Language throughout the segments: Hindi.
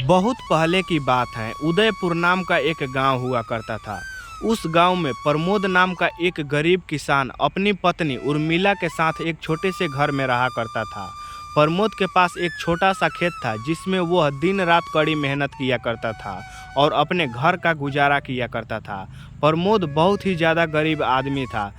बहुत पहले की बात है। उदयपुर नाम का एक गांव हुआ करता था। उस गांव में प्रमोद नाम का एक गरीब किसान अपनी पत्नी उर्मिला के साथ एक छोटे से घर में रहा करता था। प्रमोद के पास एक छोटा सा खेत था जिसमें वह दिन रात कड़ी मेहनत किया करता था और अपने घर का गुजारा किया करता था। प्रमोद बहुत ही ज़्यादा गरीब आदमी था।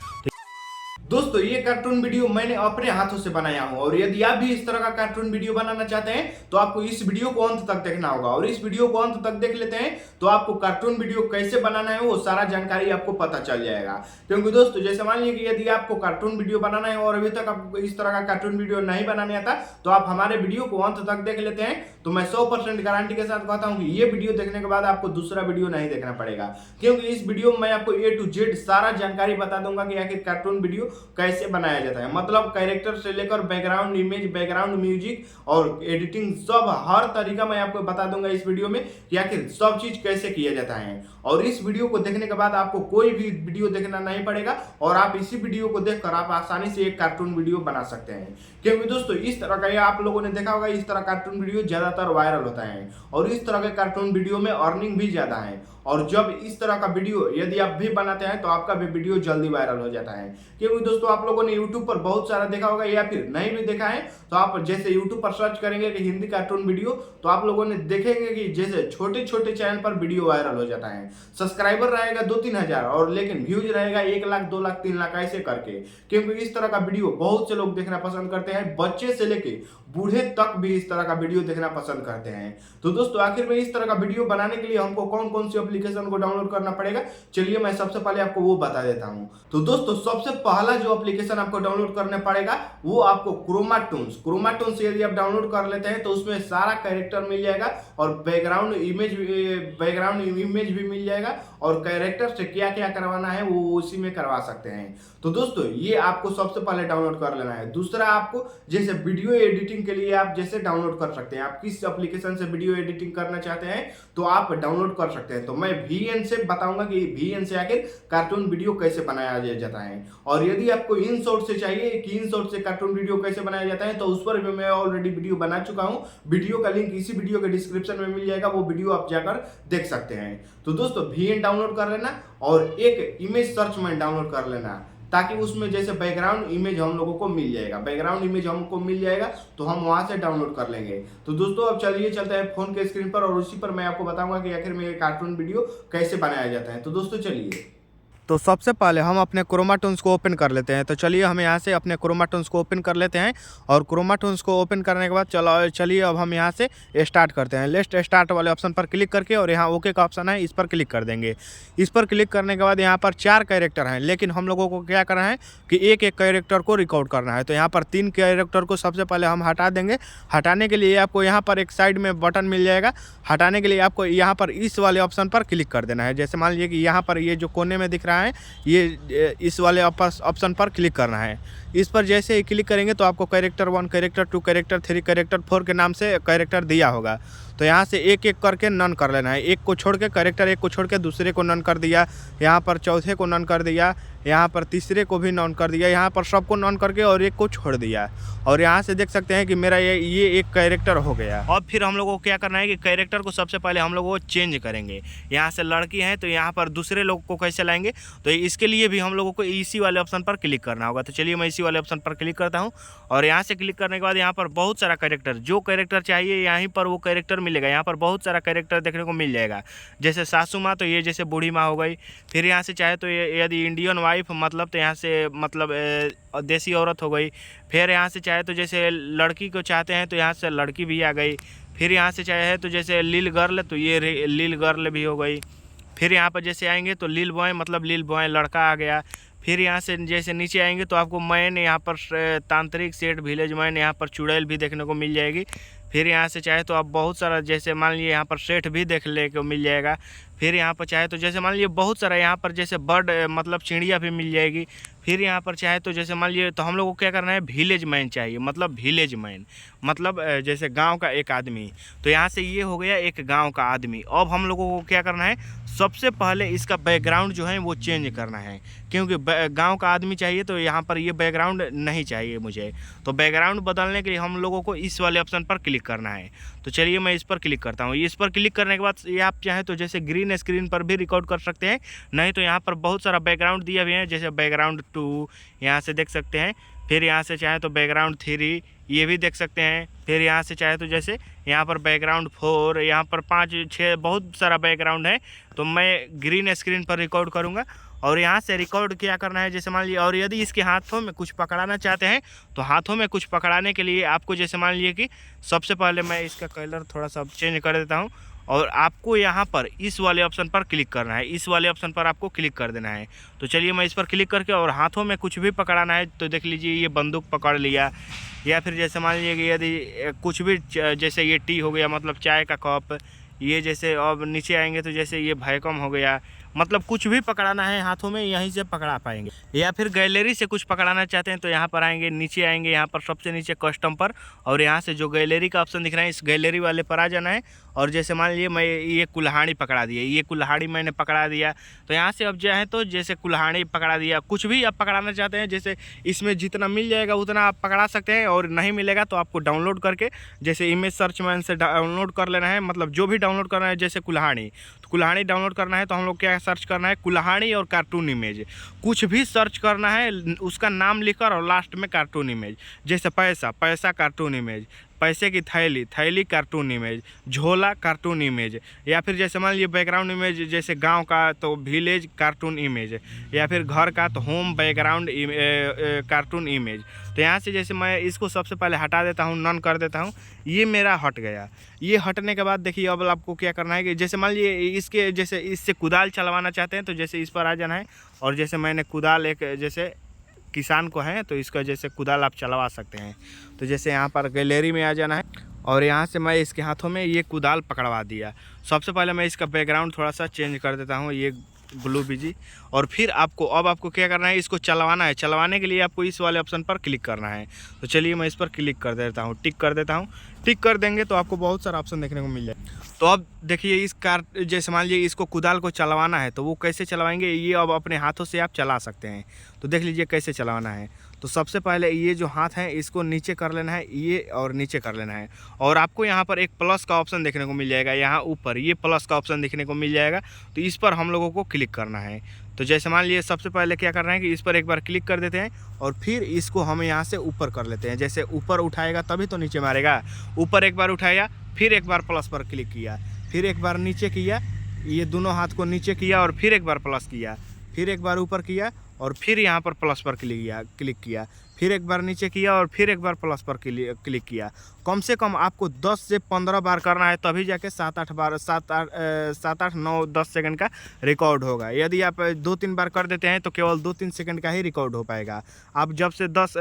दोस्तों, ये कार्टून वीडियो मैंने अपने हाथों से बनाया हूं और यदि आप भी इस तरह का कार्टून वीडियो बनाना चाहते हैं तो आपको इस वीडियो को अंत तक देखना होगा। और इस वीडियो को अंत तक देख लेते हैं तो आपको कार्टून वीडियो कैसे बनाना है वो सारा जानकारी आपको पता चल जाएगा। क्योंकि दोस्तों, जैसे मान लीजिए कि यदि आपको कार्टून वीडियो बनाना है और अभी तक आपको इस तरह का कार्टून वीडियो नहीं बनाने आता तो आप हमारे वीडियो को अंत तक देख लेते हैं तो मैं 100% गारंटी के साथ कहता हूं कि ये वीडियो देखने के बाद आपको दूसरा वीडियो नहीं देखना पड़ेगा। क्योंकि इस वीडियो में मैं आपको A to Z सारा जानकारी बता दूंगा कि आखिर कार्टून वीडियो कैसे बनाया जाता है। मतलब कैरेक्टर से लेकर बैकग्राउंड इमेज, बैकग्राउंड म्यूजिक और एडिटिंग, सब हर तरीका मैं आपको बता दूंगा इस वीडियो में कि आखिर सब चीज कैसे किया जाता है। और इस वीडियो को देखने के बाद आपको कोई भी वीडियो देखना नहीं पड़ेगा और आप इसी वीडियो को देखकर आप आसानी से एक कार्टून वीडियो बना सकते हैं। क्योंकि दोस्तों, इस तरह का, ये आप लोगों ने देखा होगा, इस तरह कार्टून वीडियो ज्यादातर वायरल होता है और इस तरह के कार्टून वीडियो में अर्निंग भी ज्यादा है। और जब इस तरह का वीडियो यदि आप भी बनाते हैं तो आपका भी वीडियो जल्दी वायरल हो जाता है। क्योंकि दोस्तों, आप लोगों ने YouTube पर बहुत सारा देखा होगा या फिर नहीं भी देखा है तो आप जैसे YouTube पर सर्च करेंगे कि हिंदी कार्टून वीडियो तो आप लोगों ने देखेंगे कि जैसे छोटे छोटे चैनल पर वीडियो वायरल हो जाता है। सब्सक्राइबर रहेगा 2-3 हजार और लेकिन व्यूज रहेगा 1 लाख, 2 लाख, 3 लाख ऐसे करके। क्योंकि इस तरह का वीडियो बहुत से लोग देखना पसंद करते हैं, बच्चे से लेके बूढ़े तक भी इस तरह का वीडियो देखना पसंद करते हैं। तो दोस्तों, आखिर में इस तरह का वीडियो बनाने के लिए हमको कौन कौन सी एप्लीकेशन को डाउनलोड करना पड़ेगा, चलिए मैं सबसे पहले आपको वो बता देता हूं। तो दोस्तों, सबसे पहला जो एप्लीकेशन आपको डाउनलोड करना पड़ेगा वो आपको क्रोमाटून्स। क्रोमाटून्स यदि आप डाउनलोड कर लेते हैं तो उसमें सारा कैरेक्टर मिल जाएगा और बैकग्राउंड इमेज भी मिल जाएगा और कैरेक्टर से क्या क्या करवाना है वो उसी में करवा सकते हैं। तो दोस्तों, ये आपको सबसे पहले डाउनलोड कर लेना है। दूसरा, आपको जैसे वीडियो एडिटिंग के लिए आप जैसे डाउनलोड कर सकते हैं, आप किस एप्लीकेशन से वीडियो एडिटिंग करना चाहते हैं तो आप डाउनलोड कर सकते हैं। तो मैं VN से बताऊंगा कि VN से आखिर कार्टून वीडियो कैसे बनाया जाता है। और यदि आपको InShot से चाहिए कि InShot से कार्टून वीडियो कैसे बनाया जाता है तो उस पर भी मैं ऑलरेडी वीडियो बना चुका हूं। वीडियो का लिंक इसी वीडियो के डिस्क्रिप्शन में मिल जाएगा, वो वीडियो आप जाकर देख सकते हैं। तो दोस्तों, VN डाउनलोड कर लेना और एक इमेज सर्च में डाउनलोड कर लेना ताकि उसमें जैसे बैकग्राउंड इमेज हम लोगों को मिल जाएगा। बैकग्राउंड इमेज हमको मिल जाएगा तो हम वहां से डाउनलोड कर लेंगे। तो दोस्तों, अब चलिए चलते हैं फोन के स्क्रीन पर और उसी पर मैं आपको बताऊंगा कि आखिर में कार्टून वीडियो कैसे बनाया जाता है। तो दोस्तों, चलिए। तो सबसे पहले हम अपने क्रोमाटून्स को ओपन कर लेते हैं। तो चलिए हम यहाँ से अपने क्रोमाटून्स को ओपन कर लेते हैं और क्रोमाटून्स को ओपन करने के बाद चलिए अब हम यहाँ से स्टार्ट करते हैं। लेट्स स्टार्ट वाले ऑप्शन पर क्लिक करके और यहाँ ओके का ऑप्शन है, इस पर क्लिक कर देंगे। इस पर क्लिक करने के बाद यहाँ पर 4 कैरेक्टर हैं, लेकिन हम लोगों को क्या करना है कि एक एक कैरेक्टर को रिकॉर्ड करना है। तो यहाँ पर 3 कैरेक्टर को सबसे पहले हम हटा देंगे। हटाने के लिए आपको यहाँ पर एक साइड में बटन मिल जाएगा। हटाने के लिए आपको यहाँ पर इस वाले ऑप्शन पर क्लिक कर देना है। जैसे मान लीजिए कि यहाँ पर ये जो कोने में दिख रहा है ये इस वाले ऑप्शन पर क्लिक करना है। इस पर जैसे ही क्लिक करेंगे तो आपको कैरेक्टर 1, कैरेक्टर 2, कैरेक्टर 3, कैरेक्टर 4 के नाम से कैरेक्टर दिया होगा। तो यहाँ से एक एक करके नन कर लेना है। एक को छोड़ के, कैरेक्टर एक को छोड़ के दूसरे को नन कर दिया, यहाँ पर चौथे को नन कर दिया, यहाँ पर तीसरे को भी नॉन कर दिया, यहाँ पर सबको नॉन करके और एक को छोड़ दिया। और यहाँ से देख सकते हैं कि मेरा ये एक कैरेक्टर हो गया। अब फिर हम लोगों को क्या करना है कि कैरेक्टर को सबसे पहले हम लोग वो चेंज करेंगे। यहाँ से लड़की है तो यहाँ पर दूसरे लोग को कैसे लाएंगे, तो इसके लिए भी हम लोगों को इसी वाले ऑप्शन पर क्लिक करना होगा। तो चलिए मैं इसी वाले ऑप्शन पर क्लिक करता हूँ और यहाँ से क्लिक करने के बाद यहाँ पर बहुत सारा कैरेक्टर, जो कैरेक्टर चाहिए यहीं पर वो कैरेक्टर मिलेगा। यहाँ पर बहुत सारा कैरेक्टर देखने को मिल जाएगा। जैसे सासू माँ, तो ये जैसे बूढ़ी माँ हो गई। फिर यहाँ से चाहे तो यदि इंडियन वाइफ मतलब तो यहाँ से मतलब देसी औरत हो गई। फिर यहाँ से चाहे तो जैसे लड़की को चाहते हैं तो यहाँ से लड़की भी आ गई। फिर यहाँ से चाहे तो जैसे लील गर्ल, तो ये लील गर्ल भी हो गई। फिर यहाँ पर जैसे आएंगे तो लील बॉय मतलब लील बॉय लड़का आ गया। फिर यहाँ से जैसे नीचे आएंगे तो आपको मैन, यहाँ पर तांत्रिक सेठ, विलेज मैन, यहाँ पर चुड़ैल भी देखने को मिल जाएगी। फिर यहाँ से चाहे तो आप बहुत सारा जैसे मान लीजिए यहाँ पर सेठ भी देखने को मिल जाएगा। फिर यहाँ पर चाहे तो जैसे मान लीजिए बहुत सारा यहाँ पर जैसे बर्ड मतलब चिड़िया भी मिल जाएगी। फिर यहाँ पर चाहे तो जैसे मान लीजिए तो हम लोग को क्या करना है, विलेज मैन चाहिए, मतलब विलेज मैन मतलब जैसे गांव का एक आदमी। तो यहाँ से ये हो गया एक गांव का आदमी। अब हम लोगों को क्या करना है, सबसे पहले इसका बैकग्राउंड जो है वो चेंज करना है, क्योंकि गांव का आदमी चाहिए तो यहाँ पर ये बैकग्राउंड नहीं चाहिए मुझे। तो बैकग्राउंड बदलने के लिए हम लोगों को इस वाले ऑप्शन पर क्लिक करना है। तो चलिए मैं इस पर क्लिक करता हूँ। इस पर क्लिक करने के बाद ये आप चाहें तो जैसे ग्रीन स्क्रीन पर भी रिकॉर्ड कर सकते हैं, नहीं तो यहाँ पर बहुत सारा बैकग्राउंड दिए हुए हैं, जैसे बैकग्राउंड 2 यहाँ से देख सकते हैं। फिर यहाँ से चाहे तो बैकग्राउंड 3 ये भी देख सकते हैं। फिर यहाँ से चाहे तो जैसे यहाँ पर बैकग्राउंड 4, यहाँ पर 5 6 बहुत सारा बैकग्राउंड है। तो मैं ग्रीन स्क्रीन पर रिकॉर्ड करूँगा और यहाँ से रिकॉर्ड क्या करना है, जैसे मान लीजिए। और यदि इसके हाथों में कुछ पकड़ाना चाहते हैं तो हाथों में कुछ पकड़ाने के लिए आपको जैसे मान लीजिए कि सबसे पहले मैं इसका कलर थोड़ा सा चेंज कर देता हूँ और आपको यहाँ पर इस वाले ऑप्शन पर क्लिक करना है। इस वाले ऑप्शन पर आपको क्लिक कर देना है। तो चलिए मैं इस पर क्लिक करके और हाथों में कुछ भी पकड़ाना है तो देख लीजिए ये बंदूक पकड़ लिया, या फिर जैसे मान लीजिए कि यदि कुछ भी जैसे ये टी हो गया मतलब चाय का कप, ये जैसे अब नीचे आएंगे तो जैसे ये वैक्यूम हो गया, मतलब कुछ भी पकड़ाना है हाथों में यहीं से पकड़ा पाएंगे। या फिर गैलरी से कुछ पकड़ाना चाहते हैं तो यहाँ पर आएंगे, नीचे आएंगे, यहाँ पर सबसे नीचे कस्टम पर, और यहाँ से जो गैलरी का ऑप्शन दिख रहा है इस गैलरी वाले पर आ जाना है। और जैसे मान लीजिए मैं ये कुल्हाड़ी पकड़ा दिया, ये कुल्हाड़ी मैंने पकड़ा दिया, तो यहाँ से अब जो है तो जैसे कुल्हाड़ी पकड़ा दिया, कुछ भी आप पकड़ाना चाहते हैं जैसे इसमें जितना मिल जाएगा उतना आप पकड़ा सकते हैं, और नहीं मिलेगा तो आपको डाउनलोड करके जैसे इमेज सर्च मैन से डाउनलोड कर लेना है। मतलब जो भी डाउनलोड करना है, जैसे कुल्हाड़ी, तो कुल्हाड़ी डाउनलोड करना है तो हम लोग क्या सर्च करना है, कुल्हाड़ी और कार्टून इमेज, कुछ भी सर्च करना है उसका नाम लिखकर और लास्ट में कार्टून इमेज। जैसे पैसा, पैसा कार्टून इमेज, पैसे की थैली, थैली कार्टून इमेज, झोला कार्टून इमेज, या फिर जैसे मान लीजिए बैकग्राउंड इमेज जैसे गांव का तो विलेज कार्टून इमेज, या फिर घर का तो होम बैकग्राउंड कार्टून इमेज। तो यहाँ से जैसे मैं इसको सबसे पहले हटा देता हूँ, नन कर देता हूँ, ये मेरा हट गया। ये हटने के बाद देखिए अब आपको क्या करना है कि जैसे मान लीजिए इसके जैसे इससे कुदाल चलवाना चाहते हैं तो जैसे इस पर आ जाना है, और जैसे मैंने कुदाल एक जैसे किसान को है तो इसका जैसे कुदाल आप चलवा सकते हैं। तो जैसे यहाँ पर गैलरी में आ जाना है और यहाँ से मैं इसके हाथों में ये कुदाल पकड़वा दिया। सबसे पहले मैं इसका बैकग्राउंड थोड़ा सा चेंज कर देता हूँ, ये ब्लू बीजी। और फिर आपको क्या करना है, इसको चलवाना है। चलवाने के लिए आपको इस वाले ऑप्शन पर क्लिक करना है। तो चलिए मैं इस पर क्लिक कर देता हूँ, टिक कर देता हूँ। टिक कर देंगे तो आपको बहुत सारा ऑप्शन देखने को मिल जाए। तो अब देखिए इस कार जैसे मान लीजिए इसको कुदाल को चलवाना है तो वो कैसे चलवाएंगे, ये अब अपने हाथों से आप चला सकते हैं। तो देख लीजिए कैसे चलवाना है। तो सबसे पहले ये जो हाथ है इसको नीचे कर लेना है, ये और नीचे कर लेना है, और आपको यहाँ पर एक प्लस का ऑप्शन देखने को मिल जाएगा। यहाँ ऊपर ये प्लस का ऑप्शन देखने को मिल जाएगा, तो इस पर हम लोगों को क्लिक करना है। तो जैसे मान लीजिए सबसे पहले क्या करना है कि इस पर एक बार क्लिक कर देते हैं और फिर इसको हम यहाँ से ऊपर कर लेते हैं। जैसे ऊपर उठाएगा तभी तो नीचे मारेगा। ऊपर एक बार उठाया, फिर एक बार प्लस पर क्लिक किया, फिर एक बार नीचे किया, ये दोनों हाथ को नीचे किया और फिर एक बार प्लस किया, फिर एक बार ऊपर किया और फिर यहाँ पर प्लस पर क्लिक किया, फिर एक बार नीचे किया और फिर एक बार प्लस पर क्लिक किया। कम से कम आपको 10 से 15 बार करना है, तभी जाके 7 8 9 10 सेकंड का रिकॉर्ड होगा। यदि आप 2-3 बार कर देते हैं तो केवल 2-3 सेकंड का ही रिकॉर्ड हो पाएगा। आप जब से 10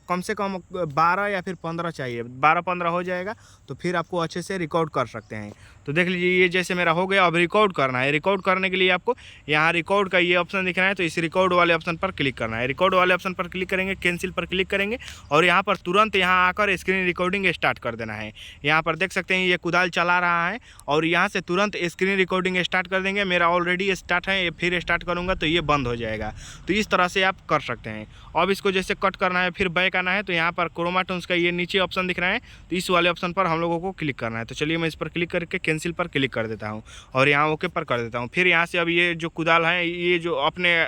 कम से कम 12 या फिर 15 चाहिए, 12-15 हो जाएगा तो फिर आपको अच्छे से रिकॉर्ड कर सकते हैं। तो देख लीजिए ये जैसे मेरा हो गया। अब रिकॉर्ड करना है। रिकॉर्ड करने के लिए आपको यहाँ रिकॉर्ड का ये ऑप्शन दिख रहा है, तो इस रिकॉर्ड वाले ऑप्शन पर क्लिक करना है। रिकॉर्ड वाले ऑप्शन पर क्लिक करेंगे, कैंसिल पर क्लिक करेंगे और यहाँ पर तुरंत यहाँ आकर स्क्रीन रिकॉर्डिंग स्टार्ट कर देना है। यहाँ पर देख सकते हैं ये कुदाल चला रहा है और यहाँ से तुरंत स्क्रीन रिकॉर्डिंग स्टार्ट कर देंगे। मेरा ऑलरेडी स्टार्ट है, फिर स्टार्ट करूँगा तो ये बंद हो जाएगा। तो इस तरह से आप कर सकते हैं। अब इसको जैसे कट करना है, फिर बैक आना है, तो यहाँ पर क्रोमाटोन्स का ये नीचे ऑप्शन दिख रहा है, तो इस वाले ऑप्शन पर हम लोगों को क्लिक करना है। तो चलिए मैं इस पर क्लिक करके कैंसिल पर क्लिक कर देता हूँ और यहाँ ओके पर कर देता हूँ। फिर यहाँ से अब ये जो कुदाल है, ये जो अपने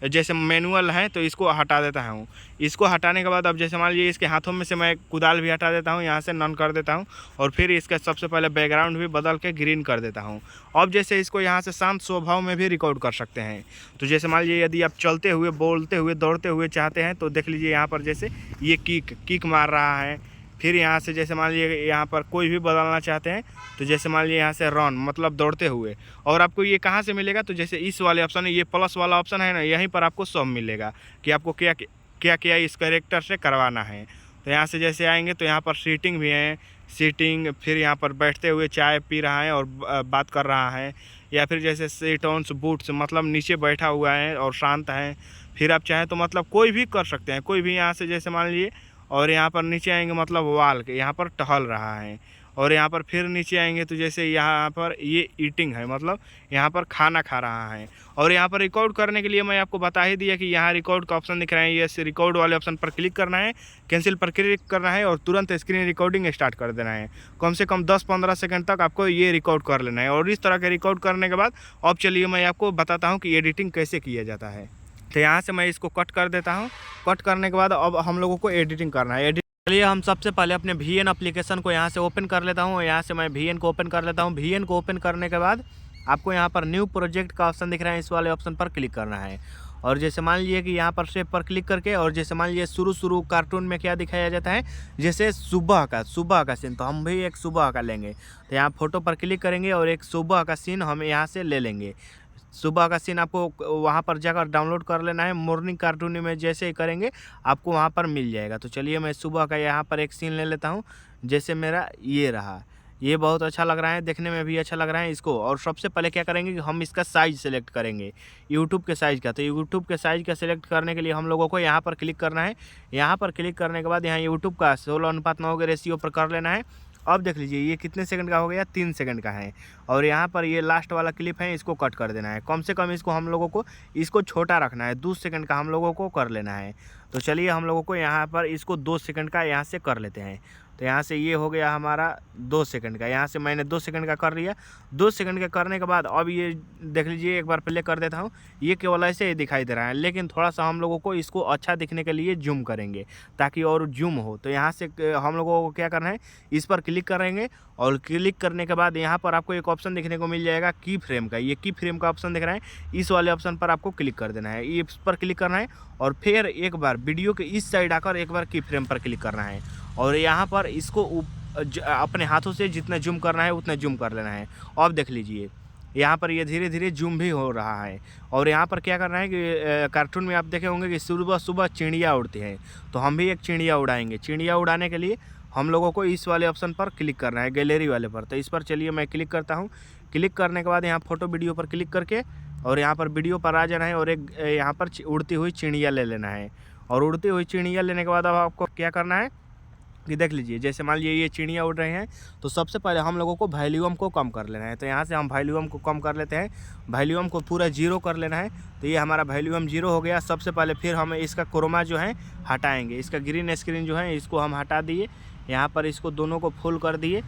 जैसे मैनुअल है तो इसको हटा देता हूँ। इसको हटाने के बाद अब जैसे मान लीजिए इसके हाथों में से मैं कुदाल भी हटा देता हूँ, यहाँ से नन कर देता हूँ और फिर इसका सबसे पहले बैकग्राउंड भी बदल के ग्रीन कर देता हूँ। अब जैसे इसको यहाँ से शांत स्वभाव में भी रिकॉर्ड कर सकते हैं। तो जैसे मान लीजिए यदि आप चलते हुए, बोलते हुए, दौड़ते हुए चाहते हैं तो देख लीजिए यहाँ पर जैसे ये किक मार रहा है। फिर यहाँ से जैसे मान लीजिए यहाँ पर कोई भी बदलना चाहते हैं तो जैसे मान लीजिए यहाँ से रन मतलब दौड़ते हुए। और आपको ये कहाँ से मिलेगा, तो जैसे इस वाले ऑप्शन है, ये प्लस वाला ऑप्शन है ना, यहीं पर आपको सब मिलेगा कि आपको क्या क्या क्या इस कैरेक्टर से करवाना है। तो यहाँ से जैसे आएंगे तो यहाँ पर सीटिंग भी है, सीटिंग, फिर यहाँ पर बैठते हुए चाय पी रहा है और बात कर रहा है, या फिर जैसे सीट ऑन्स बूट्स मतलब नीचे बैठा हुआ है और शांत है। फिर आप चाहें तो मतलब कोई भी कर सकते हैं, कोई भी यहाँ से जैसे मान लीजिए। और यहाँ पर नीचे आएंगे मतलब वाल के यहाँ पर टहल रहा है, और यहाँ पर फिर नीचे आएंगे तो जैसे यहाँ पर ये ईटिंग है, मतलब यहाँ पर खाना खा रहा है। और यहाँ पर रिकॉर्ड करने के लिए मैं आपको बता ही दिया कि यहाँ रिकॉर्ड का ऑप्शन दिख रहा है, ये रिकॉर्ड वाले ऑप्शन पर क्लिक करना है, कैंसिल पर क्लिक करना है और तुरंत स्क्रीन रिकॉर्डिंग स्टार्ट कर देना है। कम से कम 10-15 सेकंड तक आपको ये रिकॉर्ड कर लेना है। और इस तरह के रिकॉर्ड करने के बाद अब चलिए मैं आपको बताता हूँ कि एडिटिंग कैसे किया जाता है। तो यहाँ से मैं इसको कट कर देता हूँ। कट करने के बाद अब हम लोगों को एडिटिंग करना है। चलिए हम सबसे पहले अपने VN एप्लीकेशन को यहाँ से ओपन कर लेता हूँ। यहाँ से मैं VN को ओपन कर लेता हूँ। VN को ओपन करने के बाद आपको यहाँ पर न्यू प्रोजेक्ट का ऑप्शन दिख रहा है, इस वाले ऑप्शन पर क्लिक करना है। और जैसे मान लीजिए कि यहाँ पर सेव पर क्लिक करके, और जैसे मान लीजिए शुरू कार्टून में क्या दिखाया जाता है, जैसे सुबह का सीन, तो हम भी एक सुबह का लेंगे। तो यहाँ फोटो पर क्लिक करेंगे और एक सुबह का सीन हम यहाँ से ले लेंगे। सुबह का सीन आपको वहाँ पर जाकर डाउनलोड कर लेना है। मॉर्निंग कार्टून में जैसे ही करेंगे आपको वहाँ पर मिल जाएगा। तो चलिए मैं सुबह का यहाँ पर एक सीन ले लेता हूँ। जैसे मेरा ये रहा, ये बहुत अच्छा लग रहा है, देखने में भी अच्छा लग रहा है इसको। और सबसे पहले क्या करेंगे कि हम इसका साइज़ सेलेक्ट करेंगे, यूट्यूब के साइज़ का। तो यूट्यूब के साइज़ का सेलेक्ट करने के लिए हम लोगों को यहाँ पर क्लिक करना है। यहाँ पर क्लिक करने के बाद यहाँ यूट्यूब का 16:9 के रेशियो पर कर लेना है। अब देख लीजिए ये कितने सेकंड का हो गया, 3 सेकंड का है। और यहाँ पर ये लास्ट वाला क्लिप है, इसको कट कर देना है। कम से कम इसको हम लोगों को इसको छोटा रखना है, 2 सेकंड का हम लोगों को कर लेना है। तो चलिए हम लोगों को यहाँ पर इसको 2 सेकंड का यहाँ से कर लेते हैं। तो यहाँ से ये हो गया हमारा 2 सेकंड का। यहाँ से मैंने 2 सेकंड का कर लिया। 2 सेकंड का करने के बाद अब ये देख लीजिए, एक बार प्ले कर देता हूँ। ये केवल ऐसे ही दिखाई दे रहा है, लेकिन थोड़ा सा हम लोगों को इसको अच्छा दिखने के लिए जूम करेंगे ताकि और जूम हो। तो यहाँ से हम लोगों को क्या करना है, इस पर क्लिक करेंगे। और क्लिक करने के बाद यहाँ पर आपको एक ऑप्शन देखने को मिल जाएगा की फ्रेम का। ये की फ्रेम का ऑप्शन दिख रहा है, इस वाले ऑप्शन पर आपको क्लिक कर देना है। इस पर क्लिक करना है और फिर एक बार वीडियो के इस साइड आकर एक बार की फ्रेम पर क्लिक करना है। और यहाँ पर इसको अपने हाथों से जितना जूम करना है उतना जूम कर लेना है। अब देख लीजिए यहाँ पर ये धीरे धीरे जूम भी हो रहा है। और यहाँ पर क्या करना है कि कार्टून में आप देखे होंगे कि सुबह सुबह चिड़िया उड़ती हैं, तो हम भी एक चिड़िया उड़ाएंगे। चिड़िया उड़ाने के लिए हम लोगों को इस वाले ऑप्शन पर क्लिक करना है, गैलरी वाले पर। तो इस पर चलिए मैं क्लिक करता हूँ। क्लिक करने के बाद यहाँ फ़ोटो वीडियो पर क्लिक करके और यहाँ पर वीडियो पर आ जाना है और एक यहाँ पर उड़ती हुई चिड़िया ले लेना है। और उड़ती हुई चिड़िया लेने के बाद अब आपको क्या करना है कि देख लीजिए, जैसे मान लीजिए ये चिड़िया उड़ रहे हैं, तो सबसे पहले हम लोगों को वॉल्यूम को कम कर लेना है। तो यहाँ से हम वॉल्यूम को कम कर लेते हैं, वॉल्यूम को पूरा 0 कर लेना है। तो ये हमारा वॉल्यूम 0 हो गया। सबसे पहले फिर हम इसका क्रोमा जो है हटाएंगे, इसका ग्रीन स्क्रीन जो है इसको हम हटा दिए। यहाँ पर इसको दोनों को फुल कर दिए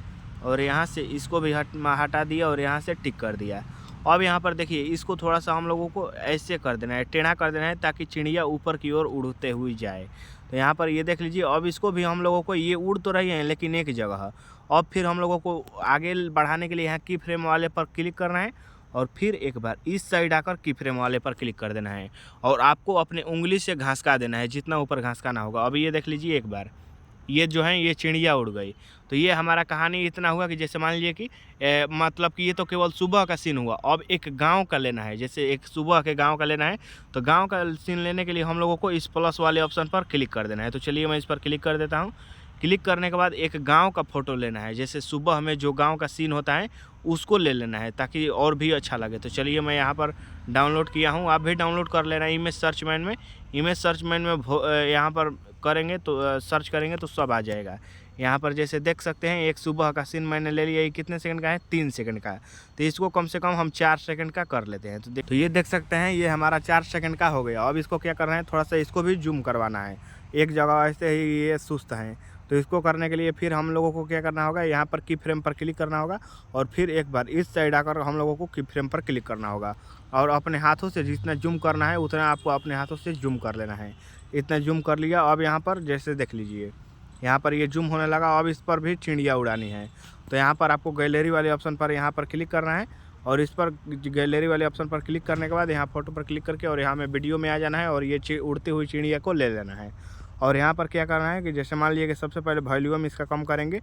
और यहाँ से इसको भी हटा दिया और यहाँ से टिक कर दिया। अब यहाँ पर देखिए इसको थोड़ा सा हम लोगों को ऐसे कर देना है, टेढ़ा कर देना है, ताकि चिड़िया ऊपर की ओर उड़ते हुए जाए। तो यहाँ पर ये देख लीजिए, अब इसको भी हम लोगों को, ये उड़ तो रही है लेकिन एक जगह। अब फिर हम लोगों को आगे बढ़ाने के लिए यहाँ की फ्रेम वाले पर क्लिक करना है और फिर एक बार इस साइड आकर की फ्रेम वाले पर क्लिक कर देना है। और आपको अपने उंगली से घासका देना है, जितना ऊपर घासकाना होगा। अब ये देख लीजिए, एक बार ये जो है ये चिड़िया उड़ गई। तो ये हमारा कहानी इतना हुआ कि जैसे मान लीजिए कि मतलब कि ये तो केवल सुबह का सीन हुआ। अब एक गांव का लेना है, जैसे एक सुबह के गांव का लेना है। तो गांव का सीन लेने के लिए हम लोगों को इस प्लस वाले ऑप्शन पर क्लिक कर देना है। तो चलिए मैं इस पर क्लिक कर देता हूँ। क्लिक करने के बाद एक गांव का फ़ोटो लेना है, जैसे सुबह में जो गांव का सीन होता है उसको ले लेना है ताकि और भी अच्छा लगे। तो चलिए मैं यहाँ पर डाउनलोड किया हूँ, आप भी डाउनलोड कर लेना है इमेज सर्च मैन में। इमेज सर्च मैन में यहाँ पर करेंगे तो सर्च करेंगे तो सब आ जाएगा। यहाँ पर जैसे देख सकते हैं एक सुबह का सीन मैंने ले लिया। ये कितने सेकंड का है, 3 सेकंड का। तो इसको कम से कम हम 4 सेकंड का कर लेते हैं। तो ये देख सकते हैं ये हमारा 4 सेकंड का हो गया। अब इसको क्या करना है, थोड़ा सा इसको भी जूम करवाना है। एक जगह ऐसे ही ये सुस्त हैं, तो इसको करने के लिए फिर हम लोगों को क्या करना होगा, यहाँ पर की फ्रेम पर क्लिक करना होगा और फिर एक बार इस साइड आकर हम लोगों को की फ्रेम पर क्लिक करना होगा। और अपने हाथों से जितना जूम करना है उतना आपको अपने हाथों से जूम कर लेना है। इतना जूम कर लिया। अब यहाँ पर जैसे देख लीजिए, यहाँ पर ये जूम होने लगा। अब इस पर भी चिड़िया उड़ानी है। तो यहाँ पर आपको गैलरी वाले ऑप्शन पर यहाँ पर क्लिक करना है और इस पर गैलरी वाले ऑप्शन पर क्लिक करने के बाद यहाँ फ़ोटो पर क्लिक करके और यहाँ में वीडियो में आ जाना है और ये उड़ती हुई चिड़िया को ले लेना है। और यहाँ पर क्या करना है कि जैसे मान लीजिए कि सबसे पहले वॉल्यूम इसका कम करेंगे।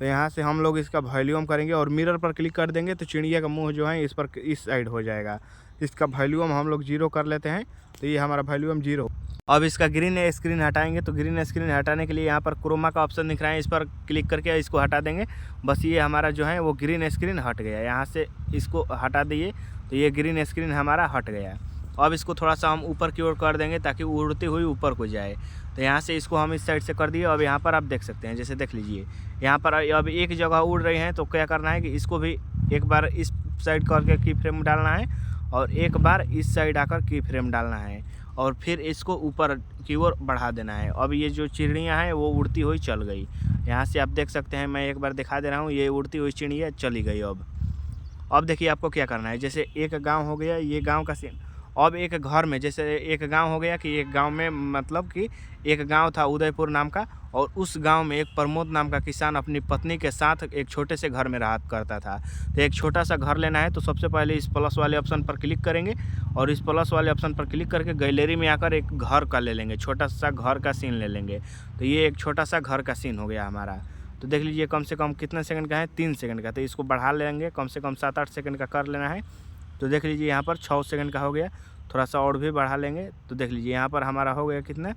तो यहाँ से हम लोग इसका वॉल्यूम करेंगे और मिरर पर क्लिक कर देंगे तो चिड़िया का मुंह जो है इस पर इस साइड हो जाएगा। इसका वॉल्यूम हम लोग 0 कर लेते हैं। तो ये हमारा वॉल्यूम 0। अब इसका ग्रीन स्क्रीन हटाएंगे। तो ग्रीन स्क्रीन हटाने के लिए यहाँ पर क्रोमा का ऑप्शन दिख रहा है, इस पर क्लिक करके इसको हटा देंगे। बस ये हमारा जो है वो ग्रीन स्क्रीन हट गया। यहाँ से इसको हटा दिए तो ये ग्रीन स्क्रीन हमारा हट गया। अब इसको थोड़ा सा हम ऊपर की ओर कर देंगे ताकि उड़ती हुई ऊपर को जाए। तो यहाँ से इसको हम इस साइड से कर दिए। अब यहाँ पर आप देख सकते हैं, जैसे देख लीजिए यहाँ पर अब एक जगह उड़ रही हैं, तो क्या करना है कि इसको भी एक बार इस साइड करके की फ्रेम डालना है और एक बार इस साइड आकर की फ्रेम डालना है और फिर इसको ऊपर की ओर बढ़ा देना है। अब ये जो चिड़ियाँ हैं वो उड़ती हुई चल गई। यहाँ से आप देख सकते हैं, मैं एक बार दिखा दे रहा हूँ, ये उड़ती हुई चिड़िया चली गई। अब देखिए आपको क्या करना है, जैसे एक गांव हो गया, ये गांव का सीन। अब एक घर में, जैसे एक गांव हो गया कि एक गांव में मतलब कि एक गांव था उदयपुर नाम का, और उस गांव में एक प्रमोद नाम का किसान अपनी पत्नी के साथ एक छोटे से घर में रहा करता था। तो एक छोटा सा घर लेना है तो सबसे पहले इस प्लस वाले ऑप्शन पर क्लिक करेंगे और इस प्लस वाले ऑप्शन पर क्लिक करके गैलरी में आकर एक घर का ले लेंगे, छोटा सा घर का सीन ले लेंगे। तो ये एक छोटा सा घर का सीन हो गया हमारा। तो देख लीजिए कम से कम कितने सेकंड का है, 3 सेकंड का। तो इसको बढ़ा लेंगे, कम से कम 7-8 सेकंड का कर लेना है। तो देख लीजिए यहाँ पर 6 सेकंड का हो गया, थोड़ा सा और भी बढ़ा लेंगे। तो देख लीजिए यहाँ पर हमारा हो गया कितना,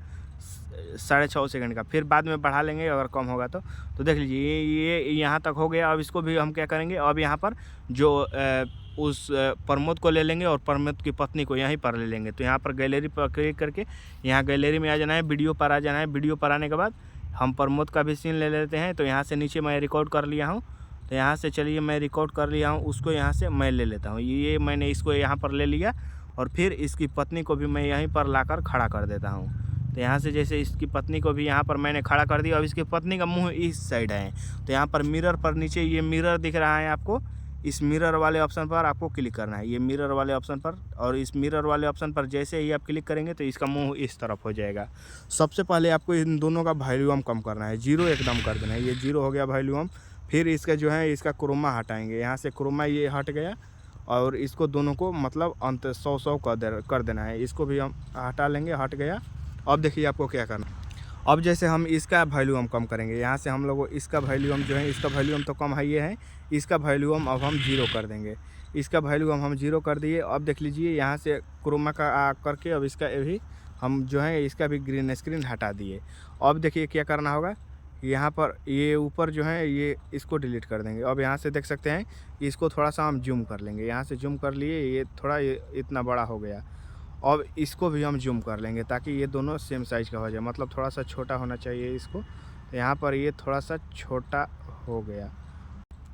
6.5 सेकंड का। फिर बाद में बढ़ा लेंगे अगर कम होगा तो देख लीजिए ये यहाँ तक हो गया। अब इसको भी हम क्या करेंगे, अब यहाँ पर जो उस प्रमोद को ले लेंगे और प्रमोद की पत्नी को यहीं पर ले लेंगे। तो यहाँ पर गैलरी पर क्लिक करके यहाँ गैलरी में आ जाना है, वीडियो पर आ जाना है। वीडियो पर आने के बाद हम प्रमोद का भी सीन ले लेते हैं। तो यहाँ से नीचे मैं रिकॉर्ड कर लिया हूँ, तो यहाँ से चलिए मैं रिकॉर्ड कर लिया हूँ, उसको यहाँ से मैं ले लेता हूँ। ये मैंने इसको यहाँ पर ले लिया और फिर इसकी पत्नी को भी मैं यहीं पर लाकर खड़ा कर देता हूँ। तो यहाँ से जैसे इसकी पत्नी को भी यहाँ पर मैंने खड़ा कर दिया। अब इसकी पत्नी का मुंह इस साइड है, तो यहाँ पर मिरर पर नीचे ये मिरर दिख रहा है आपको, इस मिरर वाले ऑप्शन पर आपको क्लिक करना है, ये मिरर वाले ऑप्शन पर। और इस मिरर वाले ऑप्शन पर जैसे ही आप क्लिक करेंगे तो इसका मुंह इस तरफ हो जाएगा। सबसे पहले आपको इन दोनों का वॉल्यूम कम करना है, 0 एकदम कर देना है। ये 0 हो गया वॉल्यूम। फिर इसका जो है इसका क्रोमा हटाएंगे, यहाँ से क्रोमा ये हट गया और इसको दोनों को मतलब अंत 100 कर देना है। इसको भी हम हटा लेंगे, हट गया। अब देखिए आपको क्या करना। अब जैसे हम इसका वॉल्यूम कम करेंगे, यहाँ से हम लोग इसका वॉल्यूम जो है, इसका वॉल्यूम तो कम हाई है, इसका वॉल्यूम अब हम 0 कर देंगे। इसका वॉल्यूम हम 0 कर दिए। अब देख लीजिए यहाँ से क्रोमा का करके अब इसका भी हम जो है इसका भी ग्रीन स्क्रीन हटा दिए। अब देखिए क्या करना होगा, यहाँ पर ये ऊपर जो है ये इसको डिलीट कर देंगे। अब यहाँ से देख सकते हैं इसको थोड़ा सा हम जूम कर लेंगे, यहाँ से जूम कर लिए, ये थोड़ा इतना बड़ा हो गया। अब इसको भी हम जूम कर लेंगे ताकि ये दोनों सेम साइज़ का हो जाए, मतलब थोड़ा सा छोटा होना चाहिए इसको। यहाँ पर ये थोड़ा सा छोटा हो गया,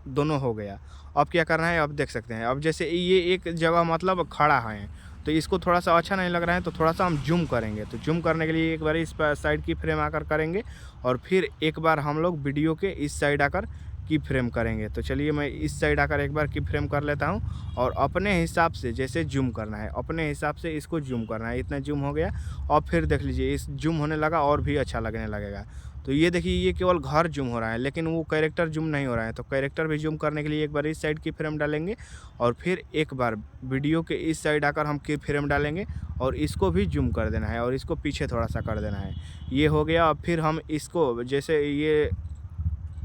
दोनों हो गया। अब क्या करना है, अब देख सकते हैं, अब जैसे ये एक जगह मतलब खड़ा है तो इसको थोड़ा सा अच्छा नहीं लग रहा है, तो थोड़ा सा हम जूम करेंगे। तो जूम करने के लिए एक बार इस साइड की फ्रेम आकर करेंगे और फिर एक बार हम लोग वीडियो के इस साइड आकर की फ्रेम करेंगे। तो चलिए मैं इस साइड आकर एक बार की फ्रेम कर लेता हूं और अपने हिसाब से जैसे जूम करना है, अपने हिसाब से इसको जूम करना है। इतना जूम हो गया। और फिर देख लीजिए इस जूम होने लगा और भी अच्छा लगने लगेगा। तो ये देखिए ये केवल घर जूम हो रहा है लेकिन वो कैरेक्टर जूम नहीं हो रहा है। तो कैरेक्टर भी जूम करने के लिए एक बार इस साइड की फ्रेम डालेंगे और फिर एक बार वीडियो के इस साइड आकर हम की फ्रेम डालेंगे और इसको भी जूम कर देना है और इसको पीछे थोड़ा सा कर देना है। ये हो गया। अब फिर हम इसको जैसे ये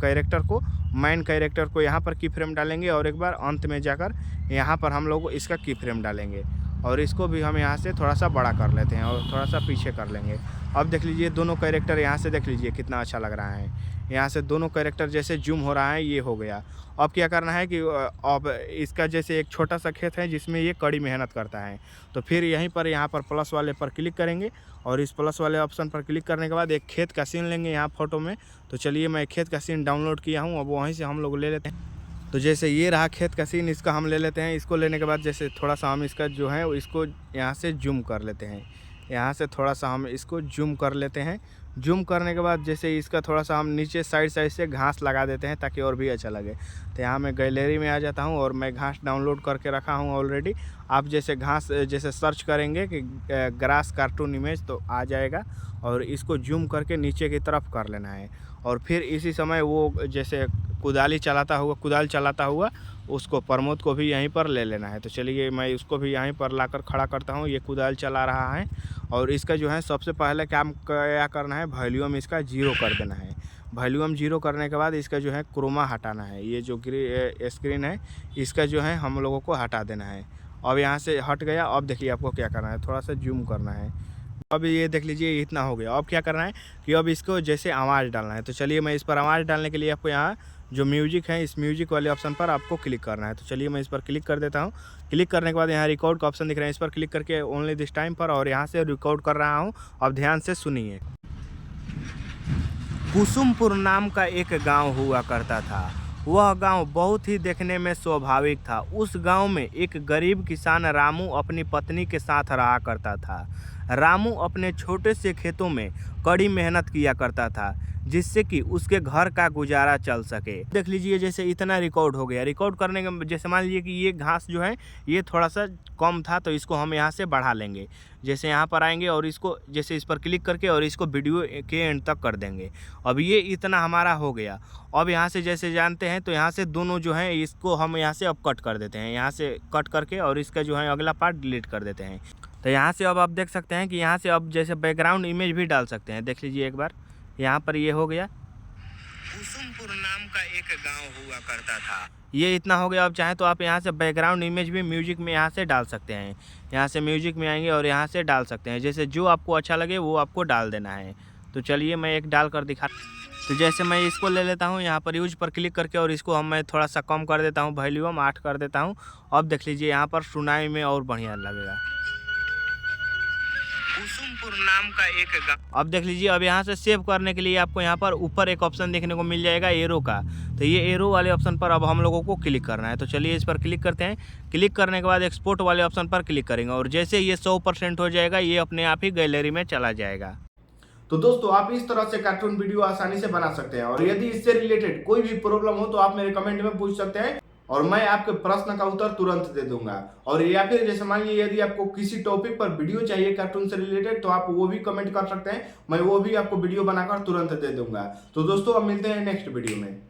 कैरेक्टर को, मेन कैरेक्टर को यहाँ पर की फ्रेम डालेंगे और एक बार अंत में जाकर यहाँ पर हम लोग इसका की फ्रेम डालेंगे और इसको भी हम यहाँ से थोड़ा सा बड़ा कर लेते हैं और थोड़ा सा पीछे कर लेंगे। अब देख लीजिए दोनों कैरेक्टर यहाँ से देख लीजिए कितना अच्छा लग रहा है। यहाँ से दोनों कैरेक्टर जैसे जूम हो रहा है, ये हो गया। अब क्या करना है कि अब इसका जैसे एक छोटा सा खेत है जिसमें ये कड़ी मेहनत करता है, तो फिर यहीं पर यहाँ पर प्लस वाले पर क्लिक करेंगे और इस प्लस वाले ऑप्शन पर क्लिक करने के बाद एक खेत का सीन लेंगे यहाँ फ़ोटो में। तो चलिए मैं खेत का सीन डाउनलोड किया हूँ, अब वहीं से हम लोग ले लेते हैं। तो जैसे ये रहा खेत का सीन, इसका हम ले लेते हैं। इसको लेने के बाद जैसे थोड़ा सा हम इसका जो है इसको यहाँ से जूम कर लेते हैं, यहाँ से थोड़ा सा हम इसको जूम कर लेते हैं। जूम करने के बाद जैसे इसका थोड़ा सा हम नीचे साइड से घास लगा देते हैं ताकि और भी अच्छा लगे। तो यहाँ मैं गैलरी में आ जाता हूँ और मैं घास डाउनलोड करके रखा हूँ ऑलरेडी। आप जैसे घास जैसे सर्च करेंगे कि ग्रास कार्टून इमेज तो आ जाएगा और इसको जूम करके नीचे की तरफ कर लेना है। और फिर इसी समय वो जैसे कुदाल चलाता हुआ उसको प्रमोद को भी यहीं पर ले लेना है। तो चलिए मैं उसको भी यहीं पर लाकर खड़ा करता हूँ। ये कुदाल चला रहा है और इसका जो है सबसे पहले काम क्या करना है, वॉल्यूम इसका 0 कर देना है। वॉल्यूम 0 करने के बाद इसका जो है क्रोमा हटाना है, ये जो स्क्रीन है इसका जो है हम लोगों को हटा देना है। अब यहाँ से हट गया। अब देखिए आपको क्या करना है, थोड़ा सा जूम करना है। अब ये देख लीजिए इतना हो गया। अब क्या करना है कि अब इसको जैसे आवाज़ डालना है। तो चलिए मैं इस पर आवाज़ डालने के लिए आपको यहाँ जो म्यूजिक है इस म्यूजिक वाले ऑप्शन पर आपको क्लिक करना है। तो चलिए मैं इस पर क्लिक कर देता हूँ। क्लिक करने के बाद यहाँ रिकॉर्ड का ऑप्शन दिख रहा है, इस पर क्लिक करके ओनली दिस टाइम पर और यहाँ से रिकॉर्ड कर रहा हूँ। अब ध्यान से सुनिए। कुसुमपुर नाम का एक गांव हुआ करता था। वह गांव बहुत ही देखने में स्वाभाविक था। उस गांव में एक गरीब किसान रामू अपनी पत्नी के साथ रहा करता था। रामू अपने छोटे से खेतों में कड़ी मेहनत किया करता था, जिससे कि उसके घर का गुजारा चल सके। देख लीजिए, जैसे इतना रिकॉर्ड हो गया। रिकॉर्ड करने के जैसे मान लीजिए कि ये घास जो है ये थोड़ा सा कम था, तो इसको हम यहाँ से बढ़ा लेंगे। जैसे यहाँ पर आएंगे और इसको जैसे इस पर क्लिक करके और इसको वीडियो के एंड तक कर देंगे। अब ये इतना हमारा हो गया। अब यहाँ से जैसे जानते हैं तो यहाँ से दोनों जो हैं इसको हम यहाँ से अब कट कर देते हैं। यहाँ से कट करके और इसका जो है अगला पार्ट डिलीट कर देते हैं। तो यहाँ से अब आप देख सकते हैं कि यहाँ से अब जैसे बैकग्राउंड इमेज भी डाल सकते हैं। देख लीजिए एक बार, यहाँ पर ये हो गया। कुसुमपुर नाम का एक गांव हुआ करता था। ये इतना हो गया। अब चाहे तो आप यहाँ से बैकग्राउंड इमेज भी म्यूजिक में यहाँ से डाल सकते हैं। यहाँ से म्यूजिक में आएंगे और यहाँ से डाल सकते हैं। जैसे जो आपको अच्छा लगे वो आपको डाल देना है। तो चलिए मैं एक डाल कर दिखा। तो जैसे मैं इसको ले लेता हूँ, यहाँ पर यूज पर क्लिक करके और इसको मैं थोड़ा सा कम कर देता हूँ, वॉल्यूम 8 कर देता हूँ। अब देख लीजिए यहाँ पर सुनाई में और बढ़िया लगेगा। कुसुमपुर नाम का एक गाँव। अब देख लीजिए, अब यहाँ से सेव करने के लिए आपको यहाँ पर ऊपर एक ऑप्शन देखने को मिल जाएगा एरो का। तो ये एरो वाले ऑप्शन पर अब हम लोगों को क्लिक करना है। तो चलिए इस पर क्लिक करते हैं। क्लिक करने के बाद एक्सपोर्ट वाले ऑप्शन पर क्लिक करेंगे और जैसे ये 100% हो जाएगा, ये अपने आप ही गैलरी में चला जाएगा। तो दोस्तों, आप इस तरह से कार्टून वीडियो आसानी से बना सकते हैं। और यदि इससे रिलेटेड कोई भी प्रॉब्लम हो तो आप मेरे कमेंट में पूछ सकते हैं और मैं आपके प्रश्न का उत्तर तुरंत दे दूंगा। और या फिर जैसे मान लीजिए यदि आपको किसी टॉपिक पर वीडियो चाहिए कार्टून से रिलेटेड, तो आप वो भी कमेंट कर सकते हैं। मैं वो भी आपको वीडियो बनाकर तुरंत दे दूंगा। तो दोस्तों, अब मिलते हैं नेक्स्ट वीडियो में।